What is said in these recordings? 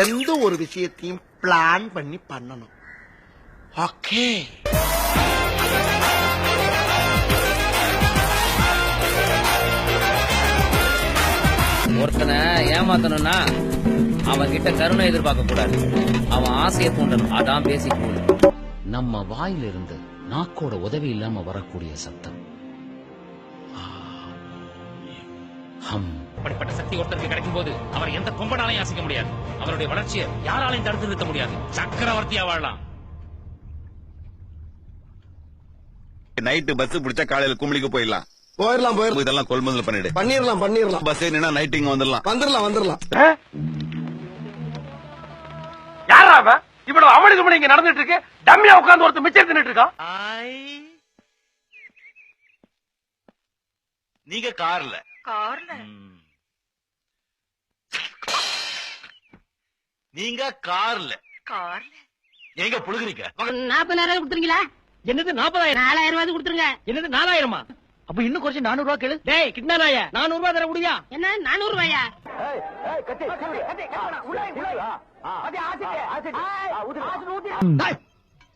எந்த ஒரு விஷயத்தையும் பிளான் பண்ணி பண்ணணும். ஓகே. ஒருத்தனை ஏமாத்தணும்னா அவன் கிட்ட கருணை எதிர்பார்க்க கூடாது, அவன் ஆசையை தூண்டணும். அதான் பேசிக் ரூல். நம்ம வாயிலிருந்து நாக்கோட உதவி இல்லாம வரக்கூடிய சத்தம் அப்படிப்பட்ட சக்தி ஒருத்தருக்கு கிடைக்கும் போது அவர் எந்த கொம்பனாலையும் அசைக்க முடியாது. அவருடைய வளர்ச்சியை யாராலையும் தடுத்து நிறுத்த முடியாது. சக்கரவர்த்தியா வாழலாம். நைட்டு பஸ் பிடிச்சா காலையில கும்பலிக்கு போயிடலாம். இதெல்லாம் கொள்முதல் பண்ணிடலாம். பஸ் ஏறினா நைட் இங்க வந்துடலாம். யாரா அவன்? இவ்வளவு அவனுக்கு முன்னாடி இங்க நடந்துட்டு இருக்கு. டம்மியா உட்கார்ந்து ஒருத்தர் மிச்சம் தின்னுட்டு இருக்கான். நீங்க கார்ல நீங்க கார்ல எங்க புழுகுறீங்க? 40,000 கொடுத்துருங்களா? என்னது 40,000? 4,000 ரூபாய் கொடுத்துருங்க. என்னது 4,000? அப்ப இன்னும் குறைச்சு 400 ரூபாய் கேளு. டேய் கிட்னாராயா, 400 ரூபாய் தர முடியா? என்ன 400 ரூபாயா?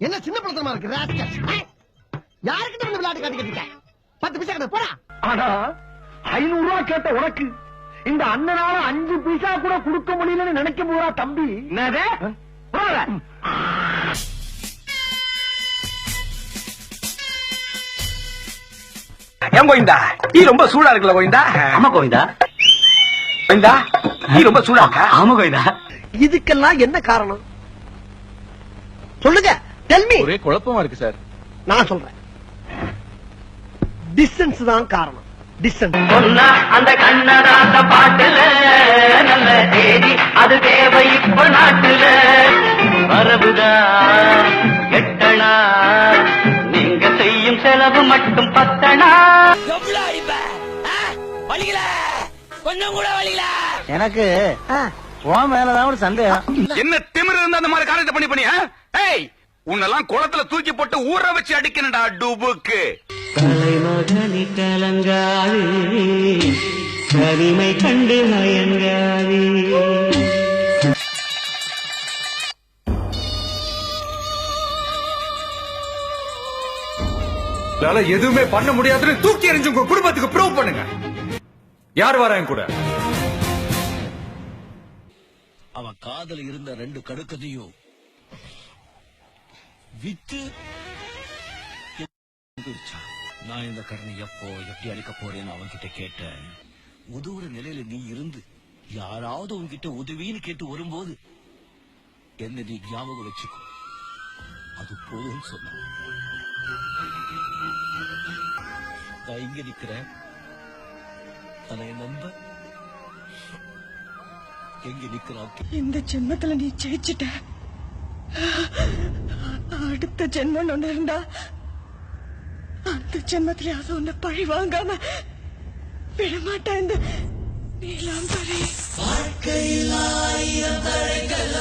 என்ன சின்ன பழத்தமா இருக்கு? யாருக்கிட்ட வந்து விளையாட்டு காட்டி கட்டிக்க 10 பைசா கிட்ட போடா. ஆனா 500 ரூபாய் கேட்ட உனக்கு இந்த அண்ணனால 5 பைசா கூட கொடுக்க முடியலன்னு நினைக்க போறா தம்பி. என்னதே ஏன் கோவிந்தா நீ ரொம்ப சூடா இருக்குல்ல கோவிந்தா? ஆமா கோவிந்தா. கோவிந்தா நீ ரொம்ப சூடா இருக்க. ஆமா கோவிந்தா. இதுக்கெல்லாம் என்ன காரணம் சொல்லுங்க. டெல்மி. ஒரே குழப்பமா இருக்கு சார். நான் சொல்றேன். டிஸ்டன்ஸ் தான் காரணம். டிஸ்டன்ஸ். அந்த கண்ணதாச பாட்டுல நல்ல தேதி அது தேவை இப்ப நாட்டுல வரவுதா எட்டனா நீங்க செய்யும் செலவு மட்டும் 10 வலிக்கல, கொஞ்சம் கூட வலிக்கல. எனக்கு உன் மேலதான் ஒரு சந்தேகம். என்ன திமிரு இருந்தா அந்த மாதிரி காரியத்தை பண்ணி ஏய் உன்னெல்லாம் குளத்துல தூக்கி போட்டு ஊற வச்சு அடிக்கணும்டா டுபுக்கு. கலைமகனி கலங்காது கனிமை கண்டு மயங்காது. எதுவுமே பண்ண முடியாதுன்னு தூக்கி எறிஞ்சு உங்க குடும்பத்துக்கு ப்ரூவ் பண்ணுங்க. யார் வராங்க கூட? அவன் காதல இருந்த 2 கடுக்கதையும் வித்து நான் இந்த கடனை எப்போ எப்படி அளிக்க போறேன்னு அவன்கிட்ட கேட்டேன். உதவுற நிலையில நீ இருந்து யாராவது உன்கிட்ட உதவின்னு கேட்டு வரும்போது என்ன நீ ஞாபகம் வச்சுக்கோ, அது போதும் சொன்ன. நான் இங்க நிக்கிறேன், ஆனா என் நண்பன் எங்க நிக்கிறான்? இந்த ஜென்மத்துல நீ ஜெயிச்சிட்ட. அடுத்த ஜென்மம் ஒண்ணு இருந்தா அந்த ஜென்மத்திலே அது உன்னை பழி வாங்காம விடமாட்டேன். இந்த நீலாம்பரி வாழ்க்கையில் 1000 தடைகள்